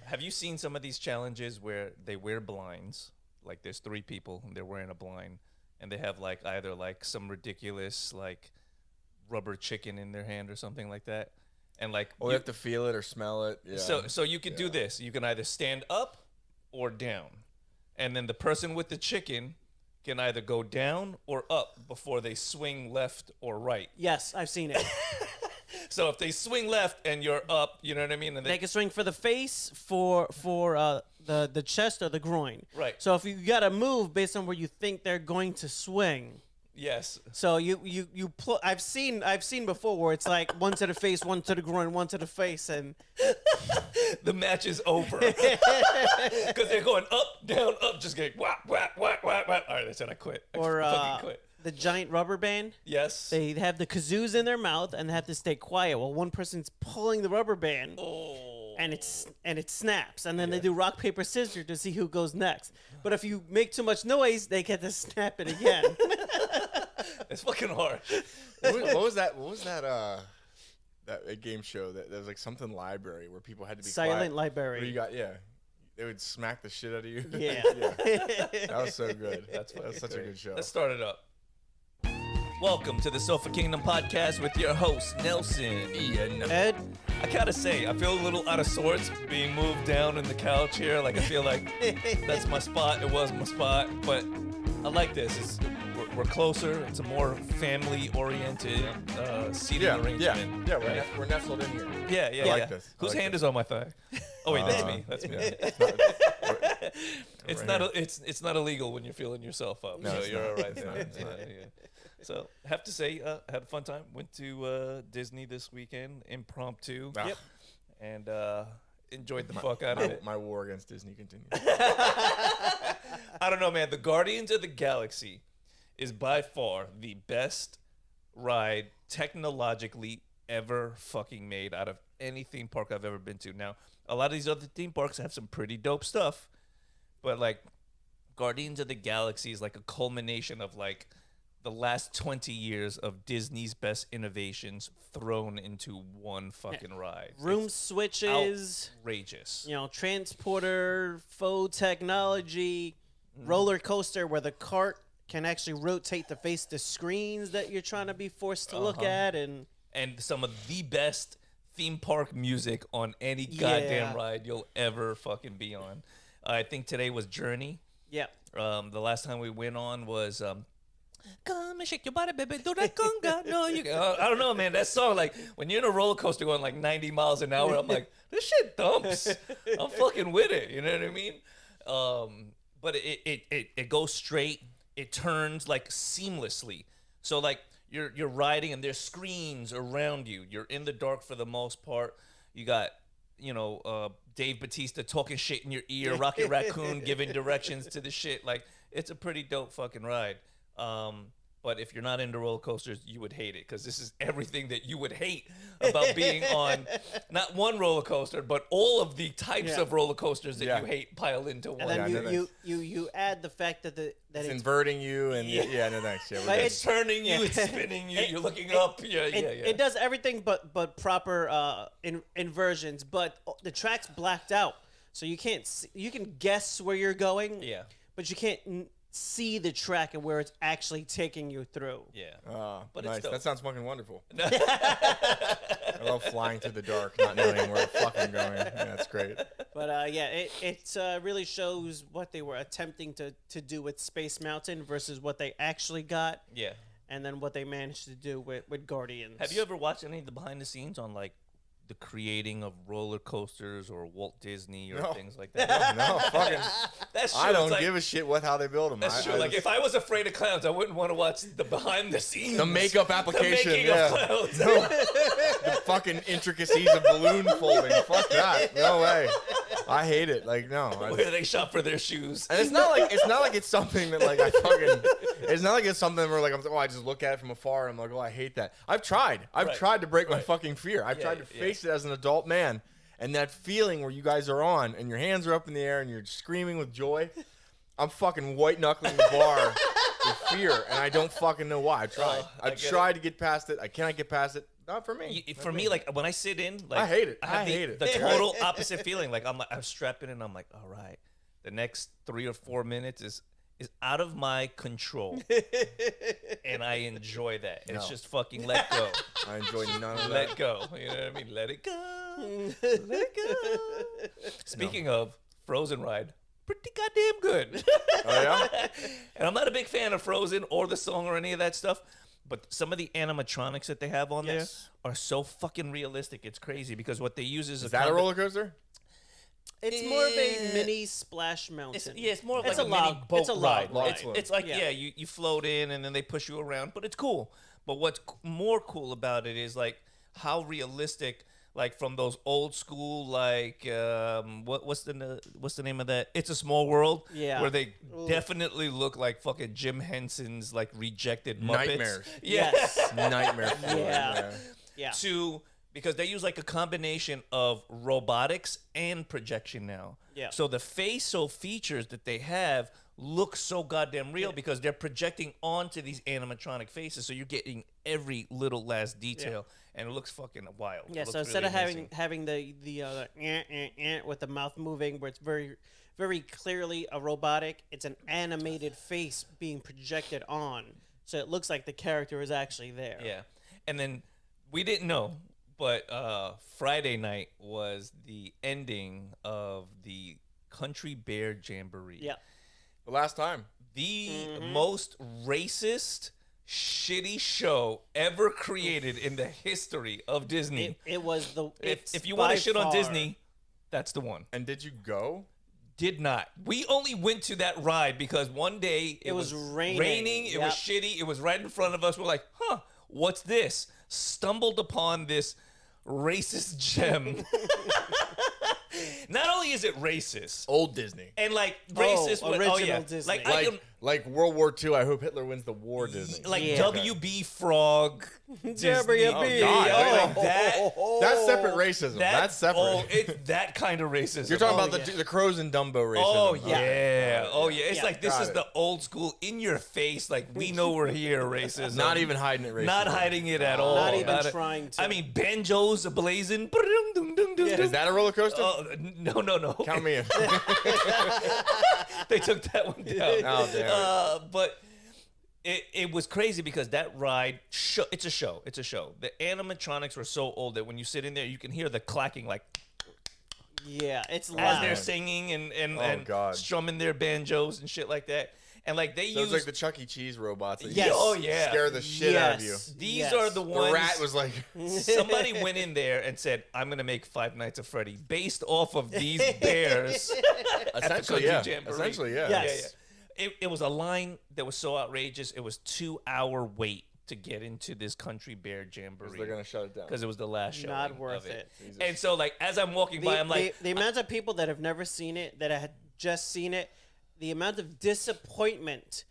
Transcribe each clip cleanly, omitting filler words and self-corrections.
Have you seen some of these challenges where they wear blinds? Like there's 3 people and they're wearing a blind, and they have like either like some ridiculous like rubber chicken in their hand or something like that, and like Or you have to feel it or smell it. Yeah. So you could do this. You can either stand up or down, and then the person with the chicken can either go down or up before they swing left or right. Yes, I've seen it. So if they swing left and you're up, you know what I mean? And They can swing for the face, for the chest or the groin. Right. So if you gotta move based on where you think they're going to swing. Yes. So I've seen before where it's like one to the face, one to the groin, one to the face, and the match is over because they're going up, down, up, just getting whack, whack, whack, whack, whack. All right, I said I quit. Or I fucking quit. The giant rubber band. Yes. They have the kazoos in their mouth and they have to stay quiet while one person's pulling the rubber band. Oh. And it snaps, and then they do rock paper scissors to see who goes next. But if you make too much noise, they get to snap it again. It's fucking hard. What was that? That game show that there was like something library where people had to be Silent quiet. Library. Where you they would smack the shit out of you. Yeah. That was so good. That's such a good show. Let's start it up. Welcome to the Sofa Kingdom podcast with your host Nelson. Ian. Ed. I gotta say, I feel a little out of sorts being moved down in the couch here. Like I feel like that's my spot. It was my spot, but I like this. We're closer. It's a more family-oriented seating arrangement. Yeah. We're nestled in here. Yeah. I like this. Whose hand is on my thigh? Oh wait, that's me. That's me. It's not illegal when you're feeling yourself up. No, so it's you're not. all right It's there. not. It's not, yeah. So have to say, had a fun time. Went to Disney this weekend, impromptu. Yep. And enjoyed the fuck out of it. My war against Disney continues. I don't know, man. The Guardians of the Galaxy is by far the best ride technologically ever fucking made out of any theme park I've ever been to. Now, a lot of these other theme parks have some pretty dope stuff, but like Guardians of the Galaxy is like a culmination of like the last 20 years of Disney's best innovations thrown into one fucking ride. Room switches. Outrageous. Transporter, faux technology, roller coaster where the cart can actually rotate to face the screens that you're trying to be forced to look at, and some of the best theme park music on any goddamn ride you'll ever fucking be on. I think today was Journey. Yeah. The last time we went on was Come and shake your body, baby, do that conga. No, you. I don't know, man. That song, like when you're in a roller coaster going like 90 miles an hour, I'm like, this shit dumps. I'm fucking with it. You know what I mean? But it goes straight. It turns like seamlessly. So like you're riding and there's screens around you. You're in the dark for the most part. You got Dave Bautista talking shit in your ear, Rocket Raccoon giving directions to the shit. Like it's a pretty dope fucking ride. But if you're not into roller coasters, you would hate it because this is everything that you would hate about being on not one roller coaster, but all of the types of roller coasters that you hate piled into one. And then you add the fact that it's inverting you and thanks. Yeah, it's turning you, it's spinning you. You're looking up. It does everything but proper inversions. But the track's blacked out, so you can't. You can guess where you're going. Yeah, but you can't see the track and where it's actually taking you through. Yeah. But nice. That sounds fucking wonderful. I love flying through the dark, not knowing where I'm fucking going. Yeah, that's great. But it really shows what they were attempting to do with Space Mountain versus what they actually got. Yeah. And then what they managed to do with Guardians. Have you ever watched any of the behind the scenes on like the creating of roller coasters or Walt Disney or things like that? No, fucking. That's true. I don't give a shit how they build them. That's true. Like if I was afraid of clowns, I wouldn't want to watch the behind the scenes. The makeup application. The making of clowns. The fucking intricacies of balloon folding. Fuck that. No way. I hate it. Like no. Where they shop for their shoes. And it's not like it's something that like I fucking. It's not like it's something where like I just look at it from afar and I'm like, I hate that. I've tried to break my fucking fear. I've tried to face it as an adult man, and that feeling where you guys are on and your hands are up in the air and you're screaming with joy. I'm fucking white knuckling the bar with fear, and I don't fucking know why. I've tried to get past it. I cannot get past it. not for me. For me, like when I sit in, like I hate it. I I hate it. The total opposite feeling. Like I'm strapping in. I'm like, all right, the next 3 or 4 minutes is out of my control, and I enjoy that. And it's just fucking let go. I enjoy none of that. Let go. You know what I mean? Let it go. Let it go. Speaking of Frozen ride, pretty goddamn good. Oh yeah. And I'm not a big fan of Frozen or the song or any of that stuff. But some of the animatronics that they have on there are so fucking realistic. It's crazy because what they use is that a roller coaster? It's more of a mini Splash Mountain. It's more of it's like a mini boat it's a ride. ride. It's like, you float in and then they push you around, but it's cool. But what's more cool about it is like how realistic, like from those old school, like what's the name of that? It's a Small World. Yeah. Where they definitely look like fucking Jim Henson's like rejected Muppets. Nightmares. Yeah. Yes. Nightmare. Yeah. Because they use like a combination of robotics and projection now. Yeah. So the facial features that they have look so goddamn real because they're projecting onto these animatronic faces. So you're getting every little last detail, and it looks fucking wild. Yeah. So instead of having the with the mouth moving, where it's very, very clearly a robotic, it's an animated face being projected on. So it looks like the character is actually there. Yeah. And then we didn't know, but Friday night was the ending of the Country Bear Jamboree. Yeah. The last time. The most racist, shitty show ever created in the history of Disney. It was the. If you want to shit on Disney, that's the one. And did you go? Did not. We only went to that ride because one day it was raining. It was shitty. It was right in front of us. We're like, huh, what's this? Stumbled upon this racist gem. Not only is it racist, Old Disney. and like racist, original Disney. Like World War II. I hope Hitler wins the war. Disney. like Yeah. WB Frog, Disney. WB. Oh, God. like that. That's separate racism. That's separate. Oh, it's that kind of racism. You're talking Oh, about yeah. the crows and Dumbo racism. Oh yeah. Oh yeah. It's Yeah. like this Got is it. the old school in your face. Like we know we're here racism. Not even hiding it. Racism. Not hiding it at all. Not even trying to. I mean, banjos ablazing. Is that a roller coaster? No. Count me in. They took that one down. Oh damn. But it was crazy because that ride, it's a show. It's a show. The animatronics were so old that when you sit in there, you can hear the clacking like Yeah, it's as loud. they're singing and God. strumming their banjos and shit like that. And like they So use it's like the Chuck E. Cheese robots. That Yes. Oh yeah. Scare the shit out of you. Yes. These Yes. are the The ones. rat was like, Somebody went in there and said, "I'm gonna make Five Nights at Freddy based off of these bears." essentially, Country yeah. Jamboree. Essentially, yeah. Yes. It was a line that was so outrageous. It was 2-hour wait to get into this Country Bear Jamboree They're gonna shut it down. because it was the last show. Not worth it. Jesus. And so, like, as I'm walking by, I'm like, the amount of people that have never seen it, that had just seen it, the amount of disappointment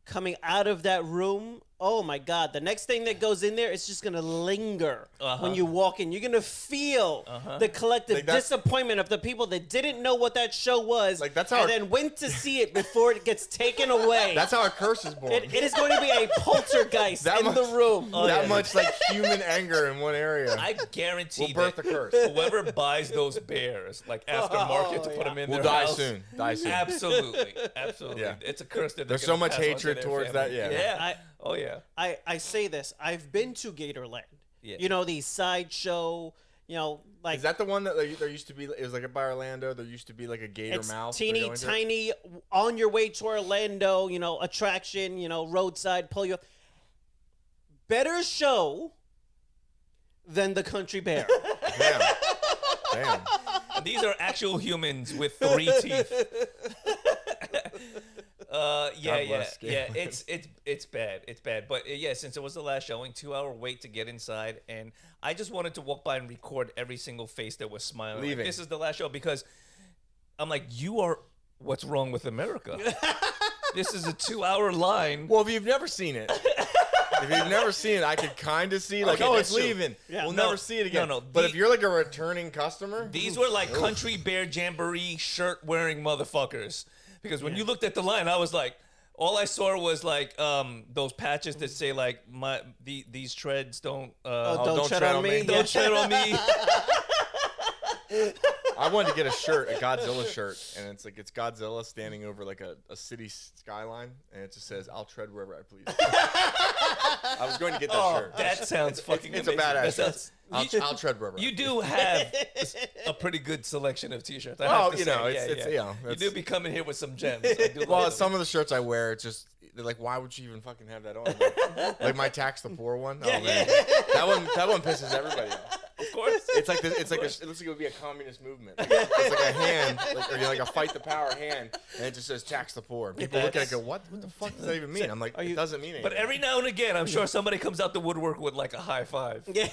coming out of that room. Oh my God! The next thing that goes in there, it's just gonna linger when you walk in. You're gonna feel the collective Like that's- disappointment of the people that didn't know what that show was, Like, that's how and it- then went to see it before it gets taken away. That's how a curse is born. it is going to be a poltergeist That in much- the room. that much like human anger in one area. I guarantee We'll birth that a curse. whoever buys those bears, like aftermarket, to put them in We'll their die house, soon. Die soon. Absolutely. Yeah. It's a curse that There's they're so gonna much pass on to hatred their towards family. that, yeah. Yeah. Oh yeah. I say this. I've been to Gatorland. Yeah. You know, the sideshow, you know, like Is that the one that like, there used to be? It was like a by Orlando. There used to be like a gator it's mouth. teeny going to? tiny on your way to Orlando, you know, attraction, you know, roadside, pull you up. Better show than the Country Bear. Damn. Damn. And these are actual humans with 3 teeth. God bless yeah. Gatorland. It's bad. It's bad. But yeah, since it was the last showing, 2-hour wait to get inside, and I just wanted to walk by and record every single face that was smiling. Like, Leaving. this is the last show because I'm like, you are what's wrong with America. This is a 2-hour line. Well, if you've never seen it, I could kind of see like, Okay, oh, that's it's true. leaving. Yeah. We'll No, never see it again. no. But if you're like a returning customer, These were like Country Bear Jamboree shirt wearing motherfuckers. Because when you looked at the line, I was like, All I saw was like those patches that say like these treads don't don't tread on me. don't tread on me. I wanted to get a shirt, a Godzilla shirt, and it's Godzilla standing over like a city skyline, and it just says, "I'll tread wherever I please." I was going to get that shirt. That sounds fucking It's amazing. a badass That shirt. I'll tread wherever. You do have a pretty good selection of t-shirts. I Well, have to you say. know, Yeah, it's yeah. you know, You it's- do be coming here with some gems. I do Well, like some of the shirts I wear, it's just they're like, why would you even fucking have that on? Like my Tax the Poor one. Oh man, that one pisses everybody off. Of course. It's like this, it looks like it would be a communist movement. Like, it's like a hand, like a fight the power hand, and it just says tax the poor. People look at it and go, what the fuck does that even mean? I'm like, it doesn't mean anything. But every now and again, I'm sure somebody comes out the woodwork with like a high five. Yeah.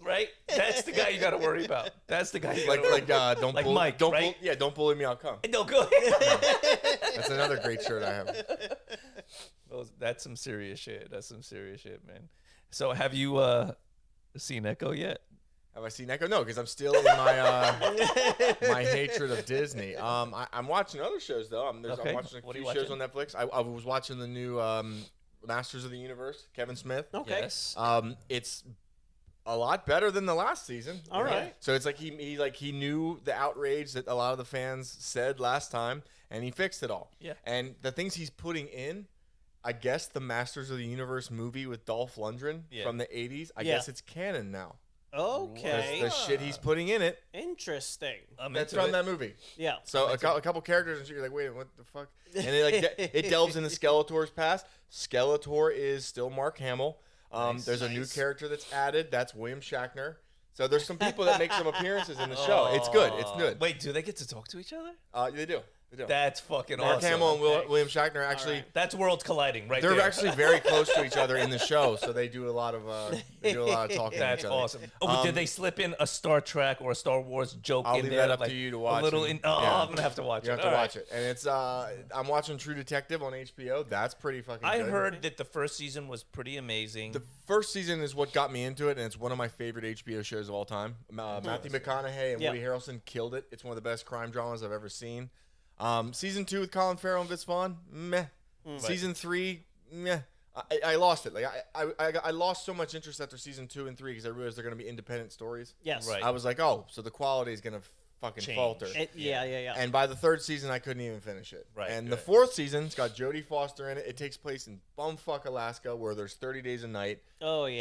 Right? That's the guy you got to worry about. That's the guy you got to like don't like bull, Mike, don't right? don't bully me, I'll come. No, go ahead. That's another great shirt I have. That's some serious shit. That's some serious shit, man. So have you seen Echo yet? Have I seen Echo? No, because I'm still in my my hatred of Disney. I'm watching other shows though. I'm Okay. watching What a are few you shows on Netflix. I was watching the new Masters of the Universe, Kevin Smith. Okay. Yes. It's a lot better than the last season. All right. So it's like he knew the outrage that a lot of the fans said last time, and he fixed it all. Yeah. And the things he's putting in, I guess the Masters of the Universe movie with Dolph Lundgren from the 80s, I guess it's canon now. Okay. The shit he's putting in it, Interesting. that's into from it. that movie. Yeah. So a couple characters and shit, you're like, wait, what the fuck? And it delves into Skeletor's past. Skeletor is still Mark Hamill. There's a new character that's added. That's William Shatner. So there's some people that make some appearances in the show. It's good. It's good. Wait, do they get to talk to each other? They do. They do. That's fucking Mark awesome. Hamill and Okay. William Shatner actually. right. That's worlds colliding right They're there. actually very close to each other in the show, so they do a lot of talking. That's to each other. awesome. Oh, did they slip in a Star Trek or a Star Wars joke I'll in leave there? that up like to you to A watch. little and- I'm gonna have to watch You it. have to watch it, and it's I'm watching True Detective on HBO. That's pretty fucking. I good. heard that the first season was pretty amazing. The first season is what got me into it, and it's one of my favorite HBO shows of all time. Matthew McConaughey and Woody Harrelson killed it. It's one of the best crime dramas I've ever seen. Season 2 with Colin Farrell and Vince Vaughn, meh. Season 3, meh. I lost it. Like I lost so much interest after season 2 and 3 because I realized they're going to be independent stories. Yes. Right. I was like, oh, so the quality is going to fucking Change. falter. Yeah. And by the third season, I couldn't even finish it. Right, And good. the fourth season, it's got Jodie Foster in it. It takes place in bumfuck Alaska, where there's 30 days a night. Oh yeah.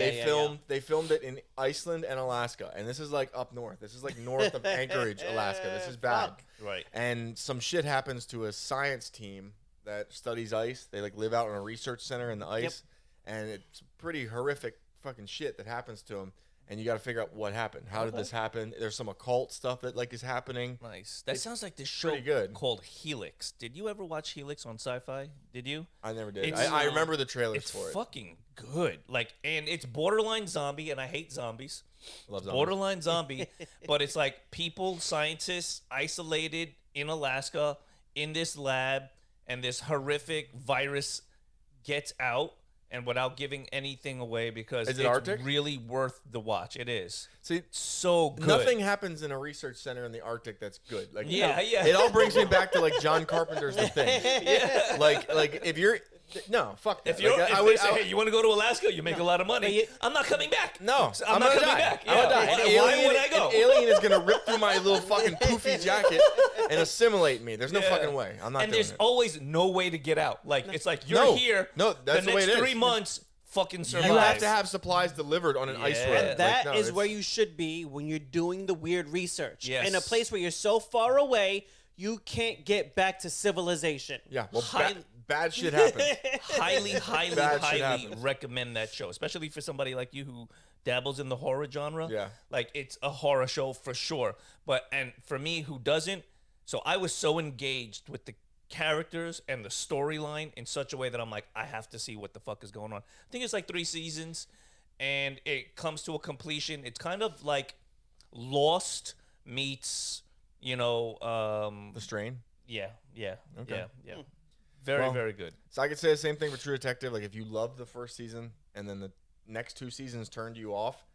They filmed it in Iceland and Alaska, and this is like up north. This is like north of Anchorage, Alaska. This is bad. Fuck. Right. And some shit happens to a science team that studies ice. They like live out in a research center in the ice, and it's pretty horrific fucking shit that happens to them. And you got to figure out what happened. How did this happen? There's some occult stuff that like is happening. Nice. That sounds like this show pretty good. called Helix. Did you ever watch Helix on Sci-Fi? Did you? I never did. It's- I remember the trailers It's for it. fucking good. Like, and it's borderline zombie, and I hate zombies. Love zombies. Borderline zombie, but it's like people, scientists, isolated in Alaska in this lab, and this horrific virus gets out. And without giving anything away, because Is it it's Arctic? really worth the watch. It is See, so good. nothing happens in a research center in the Arctic that's good. Like Yeah, yeah. It all brings me back to like John Carpenter's The Thing. Yeah. Like if you're fuck that. If you're, Like, if they say, hey, you want to go to Alaska? You make a lot of money. I'm not coming back. No, So I'm not gonna coming die. back. I'm gonna die. Yeah. Why would I go? An alien is gonna rip through my little fucking poofy jacket and assimilate me. There's no Yeah. fucking way. I'm not And doing there's it. always no way to get out. Like it's like you're No. here. No, that's the the way next it is. 3 months. Fucking survive. You have to have supplies delivered on an ice Yeah. road. And That Like, is no, where it's- you should be when you're doing the weird research. Yes. In a place where you're so far away, you can't get back to civilization. Yeah, well, High- bad shit happens. highly, highly, Bad shit highly happens. recommend that show, especially for somebody like you who dabbles in the horror genre. Yeah. Like it's a horror show for sure. But and for me who doesn't, so I was so engaged with the characters and the storyline in such a way that I'm like, I have to see what the fuck is going on. I think it's like 3 seasons and it comes to a completion. It's kind of like Lost meets, The Strain. yeah. Okay. Yeah. Very, Well, very good. So I could say the same thing for True Detective. Like if you loved the first season and then the next 2 seasons turned you off,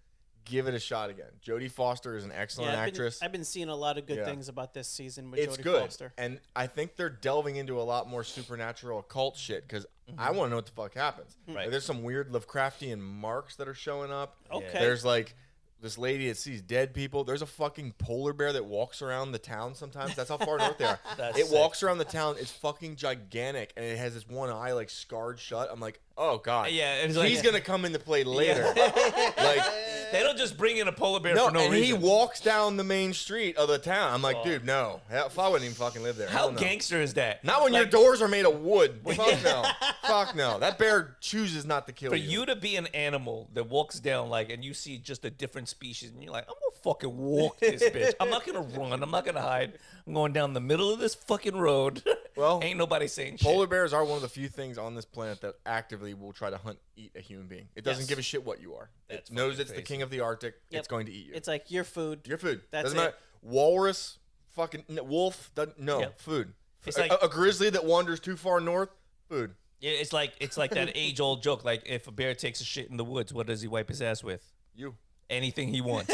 give it a shot again. Jodie Foster is an excellent actress. I've been seeing a lot of good things about this season with It's Jodie good. Foster. And I think they're delving into a lot more supernatural occult shit because I want to know what the fuck happens. Right. Like, there's some weird Lovecraftian marks that are showing up. Okay. There's like this lady that sees dead people. There's a fucking polar bear that walks around the town sometimes. That's how far north they are. That's it sick. walks around the town. It's fucking gigantic, and it has this one eye like scarred shut. I'm like, oh god. Yeah, it's he's like, gonna come into play later. Like, they don't just bring in a polar bear no, for no and reason. he walks down the main street of the town. I'm like, dude, no. If I wouldn't even fucking live there. How Hell no. gangster is that? Not when your doors are made of wood. Fuck no. Fuck no. That bear chooses not to kill For you. you to be an animal that walks down like, and you see just a different species, and you're like, I'm gonna fucking walk this bitch. I'm not gonna run. I'm not gonna hide. I'm going down the middle of this fucking road. Well, ain't nobody saying Polar shit. bears are one of the few things on this planet that actively will try to eat a human being. It doesn't Yes. give a shit what you are. That's It knows fucking it's the crazy. king of the Arctic. Yep. It's going to eat you. It's like your food. Your food. That's doesn't it. matter. Walrus, fucking wolf. No, Yep. food. It's a, like- a grizzly that wanders too far north. Food. Yeah, it's like that age old joke. Like if a bear takes a shit in the woods, what does he wipe his ass with? You. Anything he wants.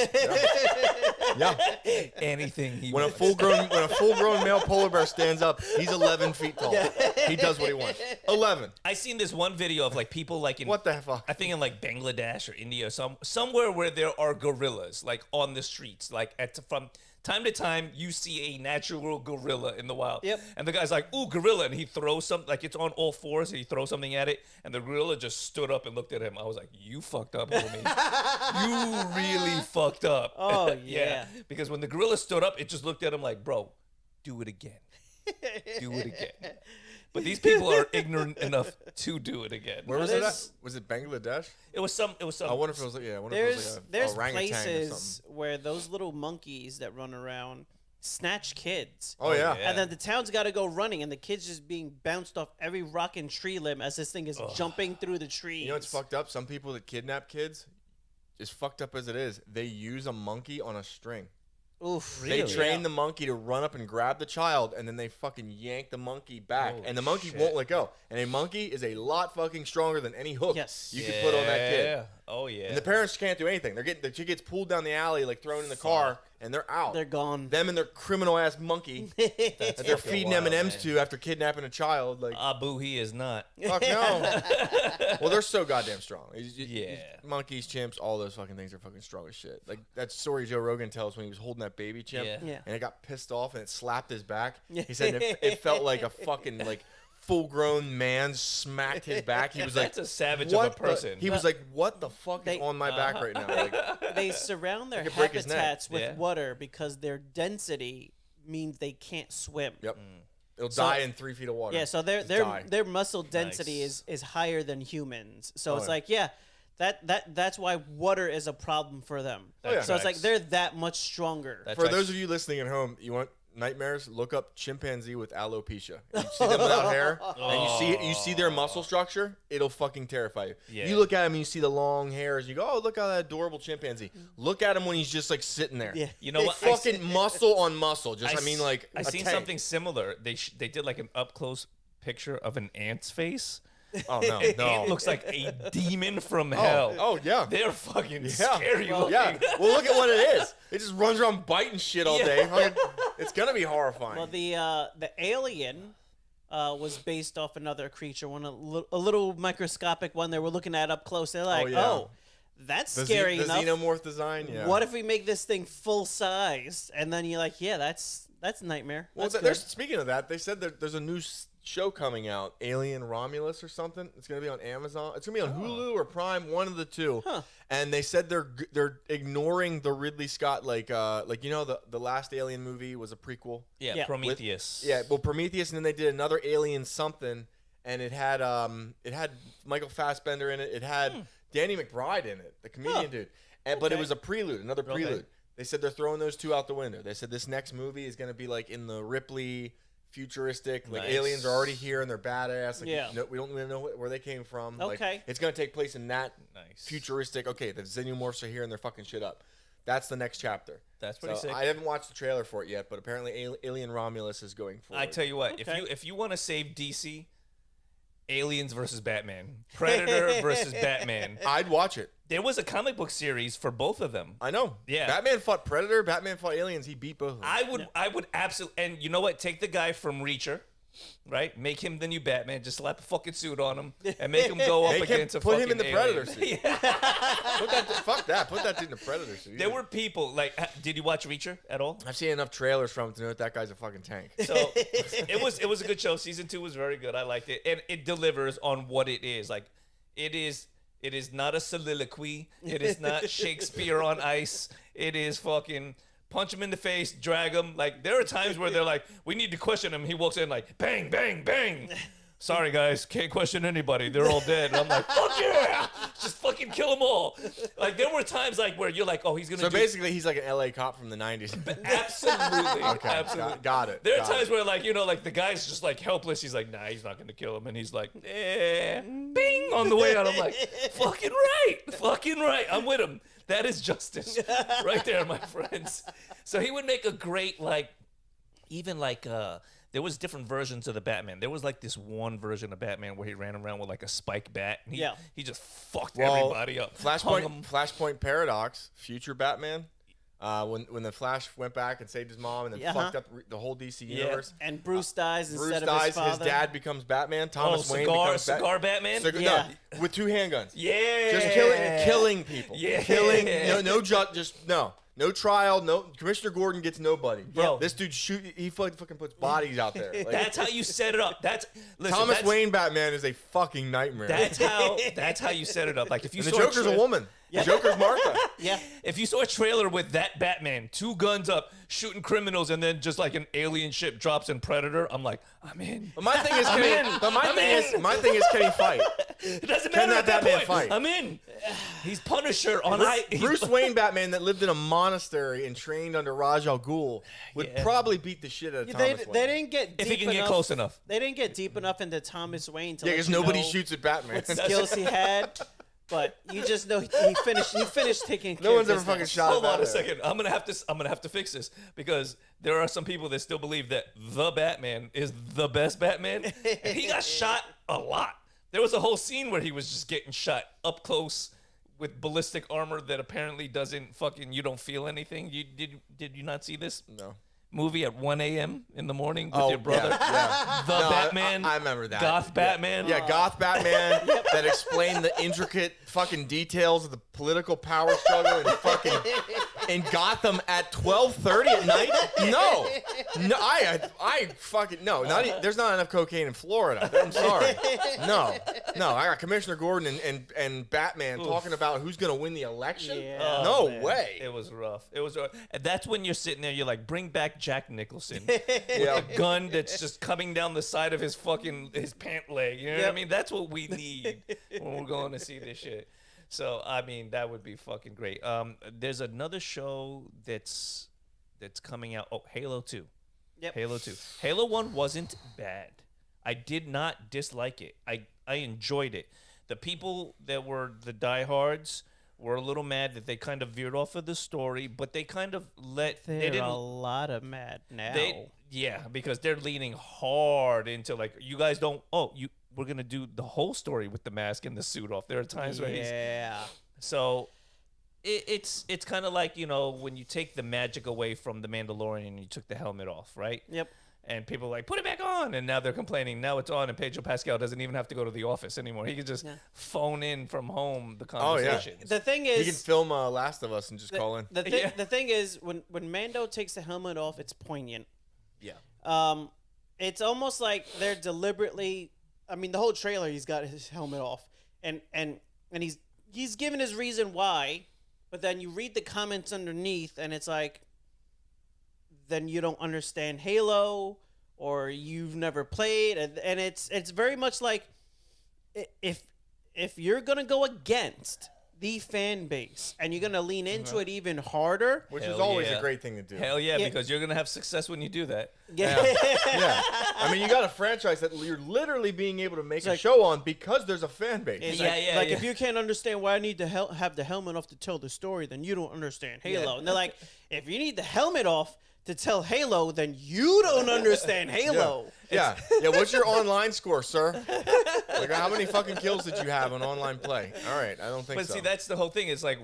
Yeah. Anything he When a wants. full grown male polar bear stands up, he's 11 feet tall. He does what he wants. 11. I seen this one video of like people like in What the fuck? I think in like Bangladesh or India or somewhere where there are gorillas like on the streets. Like from time to time you see a natural gorilla in the wild. Yep. And the guy's like, ooh, gorilla, and he throws something like it's on all fours and he throws something at it, and the gorilla just stood up and looked at him. I was like, you fucked up, homie. You really fucked up. Oh, yeah. Because when the gorilla stood up, it just looked at him like, bro, do it again. Do it again. But these people are ignorant enough to do it again. Where was it at? There's- Was it Bangladesh? It was some. I wonder if it was like, I wonder if it was like There's a orangutan or places something. where those little monkeys that run around snatch kids. Oh, yeah. yeah. And then the town's got to go running, and the kid's just being bounced off every rock and tree limb as this thing is jumping through the trees. You know what's fucked up? Some people that kidnap kids, as fucked up as it is, they use a monkey on a string. Oof. They Really? train the monkey to run up and grab the child, and then they fucking yank the monkey back, Holy and the monkey shit. won't let go. And a monkey is a lot fucking stronger than any hook Yes. you could put on that kid. Yeah. Oh yeah. And the parents can't do anything. The kid gets pulled down the alley, like thrown in the car, and they're out. They're gone. Them and their criminal ass monkey that they're fucking feeding wild, M&Ms man. to after kidnapping a child. Like, Abu, he is not. fuck no. Well, they're so goddamn strong. Yeah. Monkeys, chimps, all those fucking things are fucking strong as shit. Like that story Joe Rogan tells when he was holding that baby chimp, Yeah. Yeah. and it got pissed off and it slapped his back. He said it felt like a fucking like full-grown man smacked his back. He was like, That's a savage what of a person. He was like, what the fuck They- is on my back right now? Like, They surround their could break his neck. habitats with Yeah. water because their density means they can't swim. yep. It'll So- die in 3 feet of water. Yeah, so Just die. their muscle density Nice. is higher than humans. So Oh, it's yeah. like, yeah, that's why water is a problem for them. yeah. So it's like Facts. they're that much stronger. That For tracks. those of you listening at home, you want nightmares? Look up chimpanzee with alopecia. You see them without hair, and you see their muscle structure. It'll fucking terrify you. Yeah. You look at him and you see the long hairs. You go, oh, look at that adorable chimpanzee. Look at him when he's just like sitting there. Yeah. You know what? I Fucking muscle on muscle. Just I mean like I a seen tank. something similar. They did like an up close picture of an ant's face. Oh no, Ant no. looks like a demon from hell. Oh yeah. They're fucking Yeah. scary looking. Yeah. Well, look at what it is. It just runs around biting shit all day. Fucking- It's gonna be horrifying. Well, the alien was based off another creature, a little microscopic one they were looking at up close. They're like, yeah. oh, that's the scary the enough. xenomorph design. Yeah. What if we make this thing full size? And then you're like, yeah, that's nightmare. Well, That's there's good. speaking of that, they said there's a new show coming out, Alien Romulus or something. It's gonna be on Amazon. It's gonna be on Hulu or Prime, one of the two. Huh. And they said they're ignoring the Ridley Scott like you know the last Alien movie was a prequel. Yeah, Yeah. Prometheus. Yeah, well Prometheus, and then they did another Alien something, and it had Michael Fassbender in it. It had Danny McBride in it, the comedian dude. But it Okay. was a prelude, another prelude. They said they're throwing those two out the window. They said this next movie is going to be like in the Ripley futuristic, like Nice. aliens are already here and they're badass. Like, Yeah. we don't even know where they came from. Okay. Like, it's going to take place in that Nice. futuristic. Okay, the xenomorphs are here and they're fucking shit up. That's the next chapter. That's pretty So sick. I haven't watched the trailer for it yet, but apparently Alien Romulus is going forward. I tell you what, Okay. if you want to save DC, Aliens versus Batman, Predator versus Batman. I'd watch it. There was a comic book series for both of them. I know. Yeah. Batman fought Predator. Batman fought aliens. He beat both of them. I would absolutely. And you know what? Take the guy from Reacher, right? Make him the new Batman. Just slap a fucking suit on him and make him go up against a put fucking him in the alien. Predator suit. Fuck that. Put that dude in the Predator suit. There were people like. Did you watch Reacher at all? I've seen enough trailers from it to know that guy's a fucking tank. So it was a good show. Season 2 was very good. I liked it, and it delivers on what it is. Like, it is not a soliloquy. It is not Shakespeare on ice. It is fucking punch him in the face, drag him. Like, there are times where they're like, we need to question him. He walks in like, bang, bang, bang. Sorry, guys, can't question anybody. They're all dead. And I'm like, fuck yeah! Just fucking kill them all. Like, there were times like where you're like, oh, he's gonna. So basically, he's like an LA cop from the '90s. Absolutely. Okay, Absolutely. got it. There are times where, like, you know, like the guy's just like helpless. He's like, nah, he's not gonna kill him, and he's like, bing on the way out. I'm like, fucking right. I'm with him. That is justice, right there, my friends. So he would make a great, like, even like there was different versions of the Batman. There was like this one version of Batman where he ran around with like a spike bat. And he just fucked everybody up. Flashpoint Paradox, future Batman. When the Flash went back and saved his mom and then fucked up the whole DC universe. And Bruce dies instead of dies, his father. his dad becomes Batman. Thomas Wayne becomes Cigar Batman? No, with 2 handguns. Yeah. Just killing people. Yeah. Killing, no trial, no Commissioner Gordon gets nobody. Bro. This dude he fucking puts bodies out there. Like, That's how you set it up. Thomas Wayne Batman is a fucking nightmare. That's how you set it up. Like, if you and the saw Joker's a woman. The Joker's Martha. Yeah. If you saw a trailer with that Batman, 2 guns up, shooting criminals, and then just like an alien ship drops in Predator, I'm like, I'm in. But my thing is, my thing is, can he fight? It doesn't Can matter that at that Batman point. fight? I'm in. He's Punisher on Bruce Wayne Batman that lived in a monastery and trained under Ra's al Ghul would probably beat the shit out of Thomas Wayne. They didn't get deep if he can get close enough. They didn't get deep enough into Thomas Wayne to because nobody shoots at Batman. what skills he had. But you just know he finished taking care No one's of ever fucking shot. Hold on a second. I'm gonna have to fix this because there are some people that still believe that the Batman is the best Batman. And he got shot a lot. There was a whole scene where he was just getting shot up close with ballistic armor that apparently doesn't fucking. You don't feel anything. Did you not see this? No. Movie at 1 a.m. in the morning with your brother. Yeah. Batman. I remember that. Goth Batman. Yeah, Goth Batman that explained the intricate fucking details of the political power struggle in Gotham at 12:30 at night. No, I fucking no. There's not enough cocaine in Florida. I'm sorry. No. I got Commissioner Gordon and Batman talking about who's gonna win the election. Yeah. No Man. way. It was rough. And that's when you're sitting there. You're like, bring back Jack Nicholson with a gun that's just coming down the side of his pant leg. You know what I mean? That's what we need when we're going to see this shit. So I mean, that would be fucking great. There's another show that's coming out. Oh, Halo 2. Yep. Halo 2. Halo 1 wasn't bad. I did not dislike it. I enjoyed it. The people that were the diehards were a little mad that they kind of veered off of the story, but they kind of they didn't a lot of mad now. Because they're leaning hard into like, you guys don't. We're gonna do the whole story with the mask and the suit off. There are times where so it's kind of like, you know, when you take the magic away from the Mandalorian and you took the helmet off, right? Yep. And people are like, put it back on. And now they're complaining. Now it's on, and Pedro Pascal doesn't even have to go to the office anymore. He can just phone in from home the conversations. The thing is, he can film Last of Us and just call in. The thing is, when Mando takes the helmet off, it's poignant. Yeah. It's almost like they're deliberately. I mean, the whole trailer, he's got his helmet off, and he's given his reason why, but then you read the comments underneath, and it's like, then you don't understand Halo, or you've never played, and it's very much like, if you're gonna go against the fan base and you're gonna lean into it even harder, which is always a great thing to do. Hell yeah, because you're gonna have success when you do that. Yeah. I mean, you got a franchise that you're literally being able to make a show on because there's a fan base. If you can't understand why I need to have the helmet off to tell the story, then you don't understand Halo. And they're like, if you need the helmet off to tell Halo, then you don't understand Halo. Yeah. What's your online score, sir? Like, how many fucking kills did you have on online play? All right, I don't think so. But see, that's the whole thing. It's like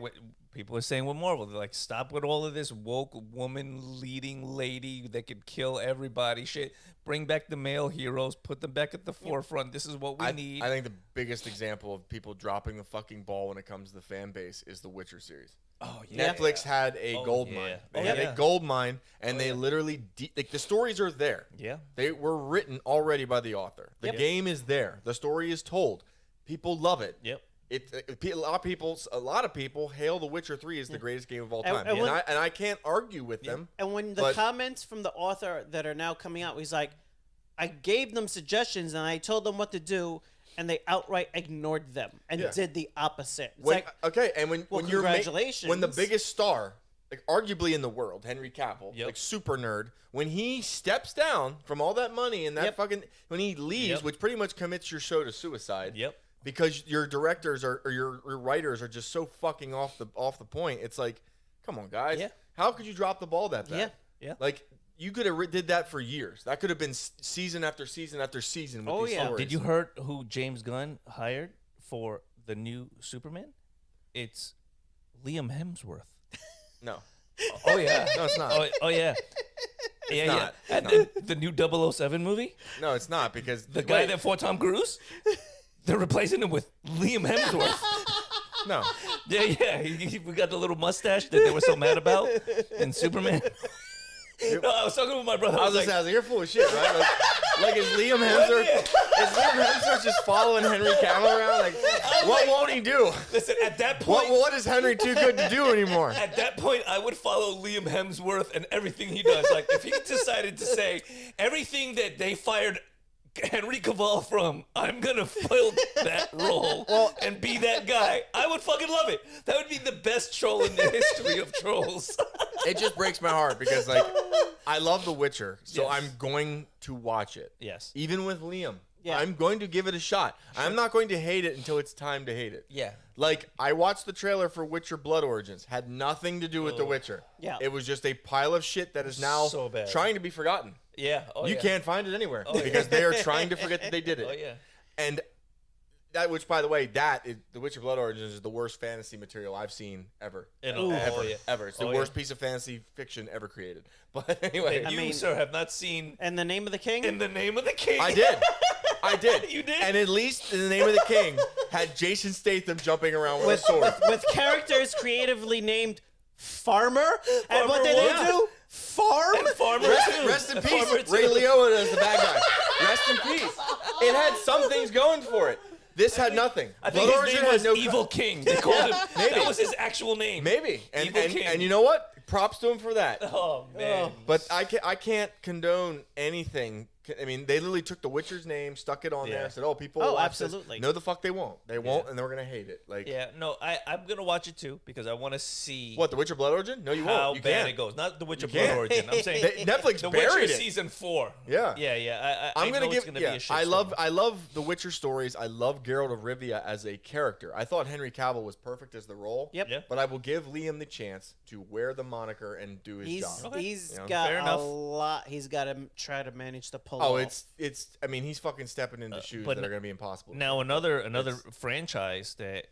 people are saying with Marvel, they're like, stop with all of this woke woman leading lady that could kill everybody shit. Bring back the male heroes, put them back at the forefront. This is what we need. I think the biggest example of people dropping the fucking ball when it comes to the fan base is the Witcher series. Oh yeah. Netflix had a gold mine. They had a gold mine, and they literally like the stories are there. Yeah. They were written already by the author. The game is there. The story is told. People love it. Yep. A lot of people hail The Witcher 3 as the greatest game of all time, and I can't argue with them. And when the comments from the author that are now coming out, he's like, I gave them suggestions and I told them what to do, and they outright ignored them and did the opposite. It's when you're congratulations. when the biggest star, like arguably in the world, Henry Cavill, like super nerd, when he steps down from all that money and that when he leaves, which pretty much commits your show to suicide. Yep. Because your directors or your writers are just so fucking off the point. It's like, come on, guys. Yeah. How could you drop the ball that bad? Yeah. Like, you could have did that for years. That could have been season after season after season with these stories. Did you hear who James Gunn hired for the new Superman? It's Liam Hemsworth. No. Oh yeah. No, it's not. Oh yeah. It's not. And the new 007 movie? No, it's not, because the guy that fought Tom Cruise? They're replacing him with Liam Hemsworth. No. Yeah. We got the little mustache that they were so mad about in Superman. No, I was talking with my brother. I was just asking, you're full of shit, right? Like is Liam Hemsworth just following Henry Cavill around? Like, what won't he do? Listen, at that point, what is Henry too good to do anymore? At that point, I would follow Liam Hemsworth and everything he does. Like, if he decided to say everything that they fired Henry Cavill from, I'm gonna fill that role and be that guy, I would fucking love it. That would be the best troll in the history of trolls. It just breaks my heart because, like, I love The Witcher, so I'm going to watch it. Yes. Even with Liam. Yeah. I'm going to give it a shot. Sure. I'm not going to hate it until it's time to hate it. Yeah. Like, I watched the trailer for Witcher Blood Origins. Had nothing to do with The Witcher. Yeah. It was just a pile of shit that is now trying to be forgotten. Yeah. You can't find it anywhere because they are trying to forget that they did it. Oh, yeah. And that, which, by the way, The Witcher Blood Origins is the worst fantasy material I've seen ever. Ever. It's the worst piece of fantasy fiction ever created. But anyway. You, sir, have not seen... In the Name of the King? In the Name of the King. I did. You did? And at least In the Name of the King had Jason Statham jumping around with a sword. With characters creatively named Farmer. And what did they do? Farm? And Farmer Rest in peace. Ray Liotta is the bad guy. Rest in peace. It had some things going for it. This had nothing. I think his name was Evil King. They called him. Maybe. That was his actual name. Maybe. And you know what? Props to him for that. Oh, man. But I can't condone anything. I mean, they literally took The Witcher's name, stuck it on there, and said, "Oh, people will watch this." No, the fuck they won't. They won't, and they're gonna hate it. Like, no, I'm gonna watch it too because I want to see what The Witcher Blood Origin. No, you won't. How you bad can't. it goes. Not The Witcher Blood Origin. I'm saying Netflix The buried Witcher it. season 4. Yeah. I'm gonna give. Be a shit I love The Witcher stories. I love Geralt of Rivia as a character. I thought Henry Cavill was perfect as the role. Yep. But I will give Liam the chance to wear the moniker and do his job. He's got a lot. He's got to try to manage to pull off. I mean, he's fucking stepping into shoes that are going to be impossible. Now, another franchise that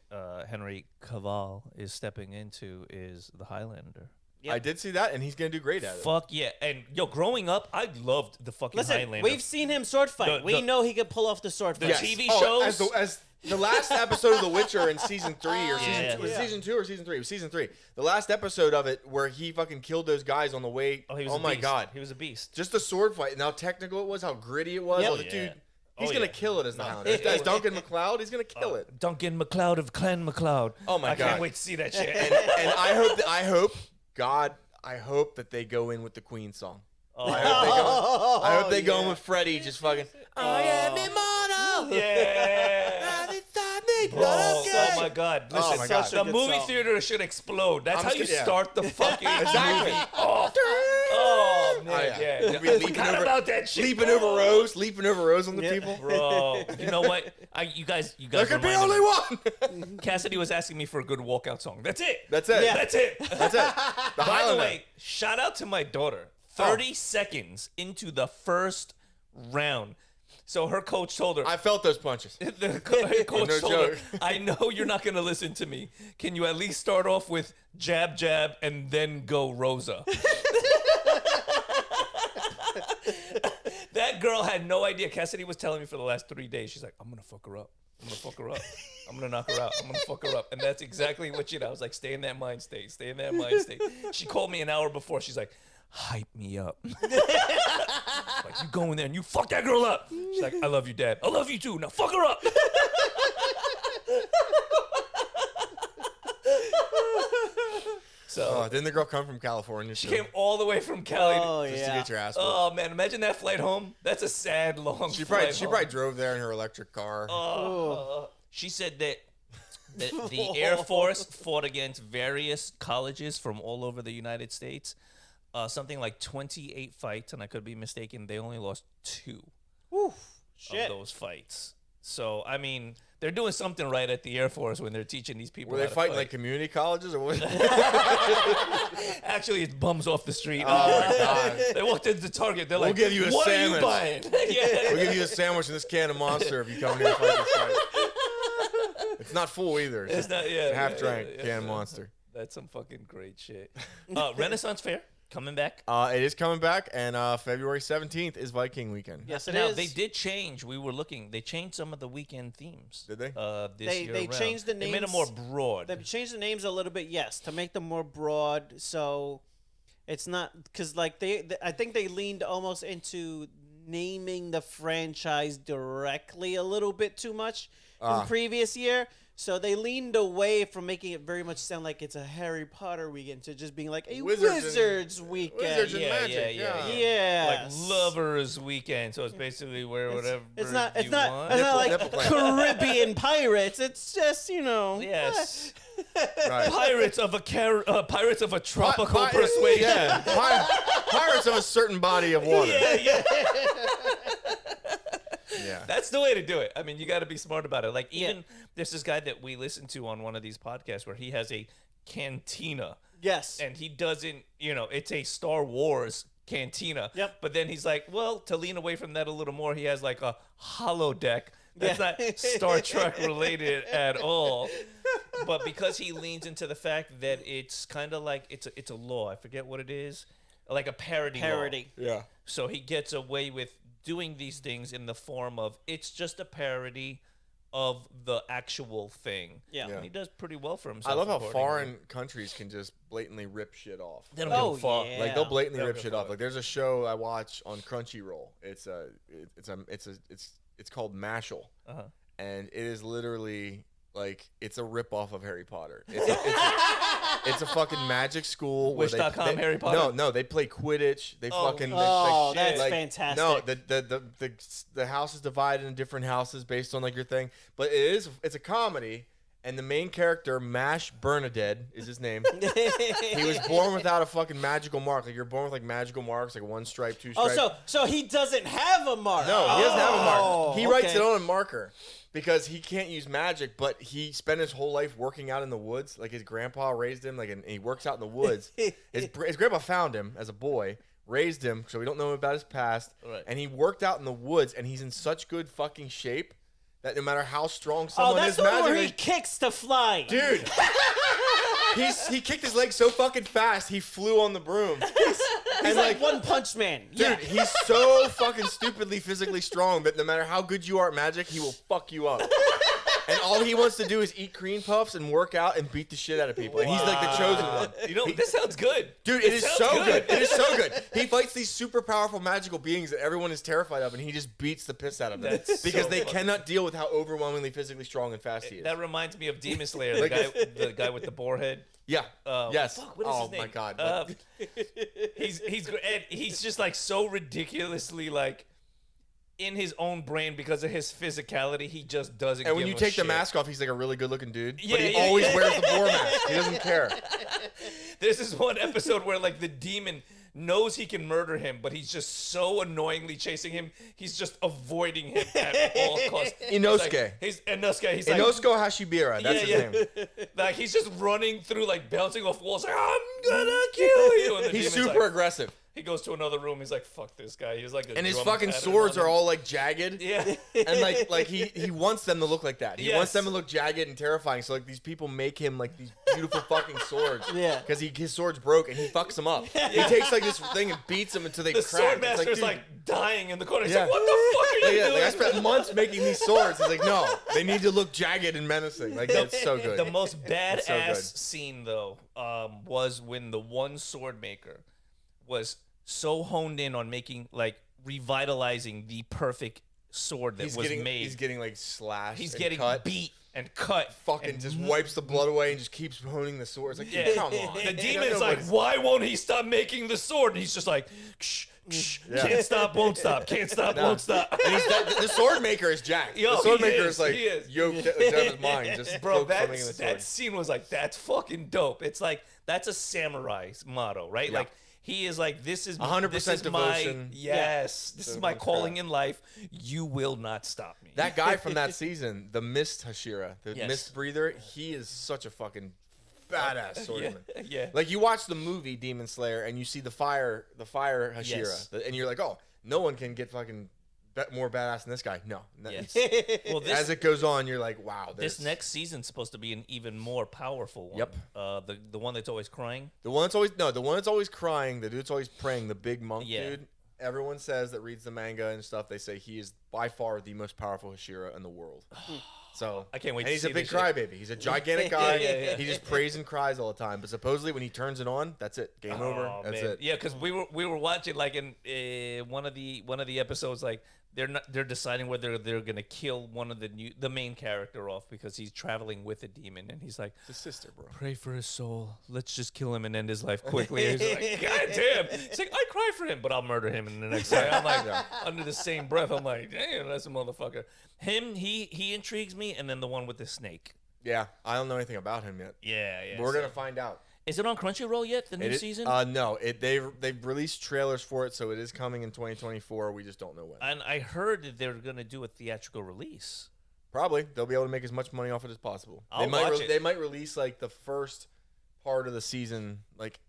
Henry Cavill is stepping into is the Highlander. Yep. I did see that, and he's going to do great at it. Fuck yeah. And, growing up, I loved the fucking Highlander. We've seen him sword fight. We know he could pull off the sword fight. The TV shows. As the last episode of The Witcher in season 3 or season 2 or season 3? It was season 3. The last episode of it where he fucking killed those guys on the way. Oh my God. He was a beast. Just the sword fight and how technical it was, how gritty it was. Yep. Dude, he's going to kill it as the Highlander. As Duncan MacLeod, he's going to kill it. Duncan MacLeod of Clan MacLeod. Oh my God. I can't wait to see that shit. And I hope that they go in with the Queen song. I hope they go in with Freddie just fucking. I am immortal. Yeah. Bro, oh my God! Listen, my God. the movie theater should explode. That's how you start the fucking exactly. movie. Oh man, yeah. I forgot about that shit. Leaping over rows on the people. Bro, you know what? You guys. There could be only one. Cassidy was asking me for a good walkout song. That's it. That's it. Yeah. That's it. That's it. By the way, shout out to my daughter. 30 seconds into the first round. So her coach told her, I felt those punches. the coach No told her, joke. I know you're not going to listen to me. Can you at least start off with jab, jab, and then go Rosa? That girl had no idea. Cassidy was telling me for the last 3 days. She's like, I'm going to fuck her up. I'm going to fuck her up. I'm going to knock her out. I'm going to fuck her up. And that's exactly what she did. I was like, stay in that mind state. Stay in that mind state. She called me an hour before. She's like, hype me up. Like, you go in there and you fuck that girl up. She's like, I love you, Dad. I love you too. Now fuck her up. So Didn't the girl come from California? she came all the way from Cali. Just to get your ass whooped. Oh man, imagine that flight home. That's a sad long She flight probably home. drove there in her electric car. She said that the Air Force fought against various colleges from all over the United States. Something like 28 fights, and I could be mistaken. They only lost 2 of those fights. So, I mean, they're doing something right at the Air Force when they're teaching these people. Were they how to fighting fight. like community colleges or what? Actually, it's bums off the street. Oh my God. They walked into Target. They're We'll like, give you a "What sandwich." are you buying?" Yeah. We'll give you a sandwich and this can of Monster if you come here and fight this fight. It's not full either. It's just not- half drank can of Monster. That's some fucking great shit. Renaissance Fair coming back. It is coming back, and February 17th is Viking weekend. Yes, it Now is. they did change. We were looking. They changed some of the weekend themes. Did they? This year They around. changed the They made it names. more broad. They've changed the names a little bit, yes, to make them more broad. So it's not because like I think they leaned almost into naming the franchise directly a little bit too much from previous year. So they leaned away from making it very much sound like it's a Harry Potter weekend to just being like a Wizards weekend. Wizards and Yeah, magic. yeah. Yeah. Like Lovers Weekend. So it's basically where whatever It's not. It's you not. want. It's not like Nipple clamp. Caribbean pirates. It's just Yes. Right. Pirates of a tropical Pi- persuasion. Yeah. Pirates of a certain body of water. Yeah. Yeah. That's the way to do it. I mean, you got to be smart about it. Like, even there's this guy that we listen to on one of these podcasts where he has a cantina. Yes. And he doesn't, it's a Star Wars cantina. Yep. But then he's like, well, to lean away from that a little more, he has like a holodeck. That's not Star Trek related at all. But because he leans into the fact that it's kind of like it's a law. I forget what it is. Like a parody. Law. Yeah. So he gets away with doing these things in the form of it's just a parody of the actual thing. Yeah. And he does pretty well for himself. I love how accordingly. foreign countries can just blatantly rip shit off. They don't give a fuck. yeah. Like they'll blatantly They'll rip give shit a off. fuck. Like there's a show I watch on Crunchyroll. It's called Mashal, and it is literally like it's a rip off of Harry Potter. It's a fucking magic school. where Wish.com Harry Potter? No, they play Quidditch. They fucking. Oh, they, that's fantastic. No, the house is divided into different houses based on like your thing, but it's a comedy. And the main character, Mash Bernadette, is his name. He was born without a fucking magical mark. Like you're born with like magical marks, like 1 stripe, 2 stripe. Oh, so he doesn't have a mark. No, he doesn't have a mark. He writes okay. it on a marker because he can't use magic, but he spent his whole life working out in the woods. Like his grandpa raised him, and he works out in the woods. His grandpa found him as a boy, raised him, so we don't know about his past. Right. And he worked out in the woods, and he's in such good fucking shape that no matter how strong Oh, someone that's is the one where he magically, kicks to fly. dude. He kicked his leg so fucking fast he flew on the broom. He's like One Punch Man. Dude, he's so fucking stupidly physically strong that no matter how good you are at magic, he will fuck you up. And all he wants to do is eat cream puffs and work out and beat the shit out of people. And he's like the chosen one. This sounds good. Dude, it is sounds so good. It is so good. He fights these super powerful magical beings that everyone is terrified of, and he just beats the piss out of them. That's because so they funny. cannot deal with how overwhelmingly physically strong and fast he is. That reminds me of Demon Slayer, the guy with the boar head. Yeah. Yes. Fuck, what is his name? Oh my god. He's just like so ridiculously like in his own brain because of his physicality. He just doesn't. And when give you a take the shit. mask off, he's like a really good-looking dude. Yeah, but he yeah, always yeah. wears the boar mask. He doesn't care. There's this one episode where like the demon knows he can murder him, but he's just so annoyingly chasing him. He's just avoiding him at all costs. Inosuke. He's like, Inosuke Hashibira. That's his name. Like he's just running through, like bouncing off walls, like I'm gonna kill you. And the He's demon's super like, aggressive. He goes to another room. He's like, "Fuck this guy." He's like, and his fucking swords are all like jagged. Yeah. And like he wants them to look like that. He wants them to look jagged and terrifying. So like these people make him like these beautiful fucking swords. Yeah. Because his sword's broke and he fucks them up. He takes like this thing and beats them until they The crack. swordmaster's like dying in the corner. He's Yeah. like, "What the fuck are you doing?" Like I spent months making these swords. He's like, no, they need to look jagged and menacing. Like it's so good. The most badass so good. scene though was when the one sword maker was so honed in on making like revitalizing the perfect sword that was made. He's getting like slashed. He's and getting cut. beat and cut. Fucking and just wipes the blood away and just keeps honing the sword. It's like, Yeah. come on. The demon's like, "Why won't he stop making the sword?" And he's just like, "Can't stop, won't stop. Can't stop, won't stop." And the sword maker is jacked. Yo, the sword he maker is, is like he is. yoked down his mind. Just Bro, focusing on the sword. that scene was like, that's fucking dope. It's like, that's a samurai's motto, right? Yeah. Like, he is like, this is 100% this is devotion. This is my calling in life. You will not stop me. That guy from that season, the Mist Hashira, the Yes. Mist Breather, he is such a fucking badass swordsman. Yeah. Like you watch the movie Demon Slayer and you see the fire Hashira, Yes. and you're like, oh, no one can get fucking more badass than this guy. No. Yes. It's- Well, as it goes on, you're like, wow. this next season's supposed to be an even more powerful one. Yep. The one that's always crying. the one that's always crying, the dude that's always praying, the big monk dude. Everyone says that reads the manga and stuff. They say he is by far the most powerful Hashira in the world. So I can't wait And to he's see a big this shit. crybaby. He's a gigantic guy. Yeah. He just prays and cries all the time. But supposedly when he turns it on, that's it. Game over. Oh, That's man. it. Yeah, because we were watching like in one of the episodes, like they're deciding whether they're gonna kill one of the main character off because he's traveling with a demon, and he's like, It's his sister, bro. "Pray for his soul. Let's just kill him and end his life quickly." And he's like, "God damn!" He's like, "I cry for him, but I'll murder him in the next day." I'm like, under the same breath, I'm like, "Damn, that's a motherfucker." Him, he intrigues me, and then the one with the snake. Yeah, I don't know anything about him yet. Yeah. But we're gonna find out. Is it on Crunchyroll yet? The new It is- season? No. They've released trailers for it, so it is coming in 2024. We just don't know when. And I heard that they're gonna do a theatrical release. Probably they'll be able to make as much money off it as possible. I'll watch it. They might release like the first part of the season, like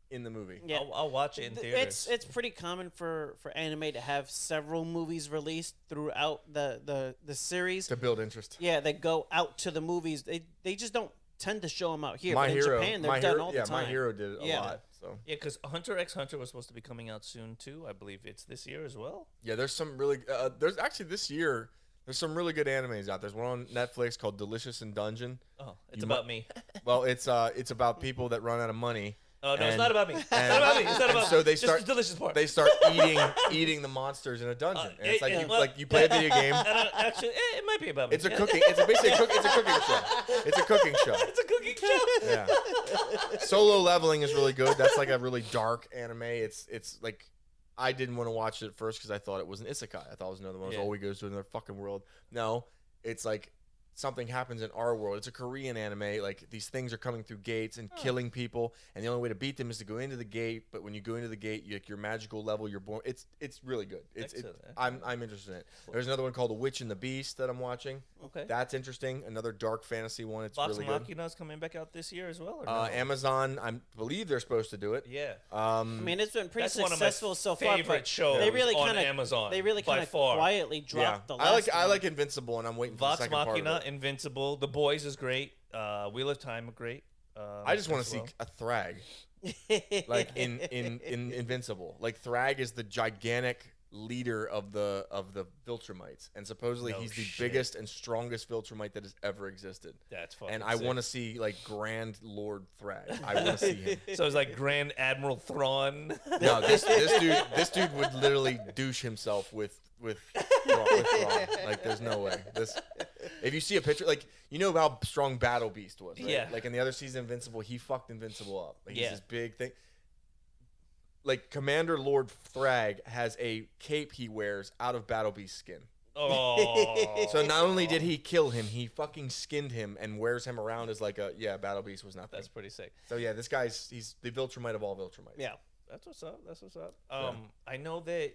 in the movie. Yeah. I'll watch it in theaters. It's pretty common for anime to have several movies released throughout the series. To build interest. Yeah, they go out to the movies. They just don't tend to show them out here. My but Hero, in Japan, they're My done Hero, all the time. My Hero did it a Yeah. lot. So Yeah, because Hunter x Hunter was supposed to be coming out soon too. I believe it's this year as well. yeah, there's some really there's actually this year there's some really good animes out. There's one on Netflix called Delicious in Dungeon. Oh, it's You about me. Well, it's about people that run out of money. Oh no, it's And- not about me. It's and- not about me. It's not and about so me. they Just start- the delicious part. They start eating the monsters in a dungeon, and it's like well, you play a video game. Actually, it might be about me. It's a cooking. It's basically it's a cooking show. It's a cooking show. It's a cooking show. Yeah. Solo Leveling is really good. That's like a really dark anime. It's like I didn't want to watch it at first because I thought it was an isekai. I thought it was another one. Yeah. Oh, he goes to another fucking world. No, it's like something happens in our world. It's a Korean anime. Like these things are coming through gates and killing people, and the only way to beat them is to go into the gate. But when you go into the gate, your magical level, you're born. It's really good. Excellent. I'm interested in it. There's another one called The Witch and the Beast that I'm watching. Okay. That's interesting. Another dark fantasy one. It's Vox really good. Machina's coming back out this year as well. Or no? Amazon, I believe they're supposed to do it. Yeah. I mean, it's been pretty That's one of my successful so far. favorite but shows they really on kind of Amazon, They really by kind of far. quietly dropped the last. I one. like Invincible, and I'm waiting for Vox the second part Machina, of it. Invincible, The Boys is great. Wheel of Time, great. I just want as to see well. a Thrag, like in Invincible. Like Thrag is the gigantic leader of the Viltrumites, and supposedly No he's the shit. biggest and strongest Viltrumite that has ever existed. That's fucking And I sick. want to see like Grand Lord Thrag. I want to see him. So it's like Grand Admiral Thrawn. No, this dude would literally douche himself with Thrawn. Like there's no way. If you see a picture, like you know how strong Battle Beast was, right? Yeah. Like in the other season, Invincible, he fucked Invincible up. Like Yeah. he's this big thing. Like Commander Lord Thrag has a cape he wears out of Battle Beast skin. Oh. So not only did he kill him, he fucking skinned him and wears him around as like Battle Beast was nothing. That's pretty sick. So yeah, he's the Viltrumite of all Viltrumites. Yeah. That's what's up. That's what's up. I know that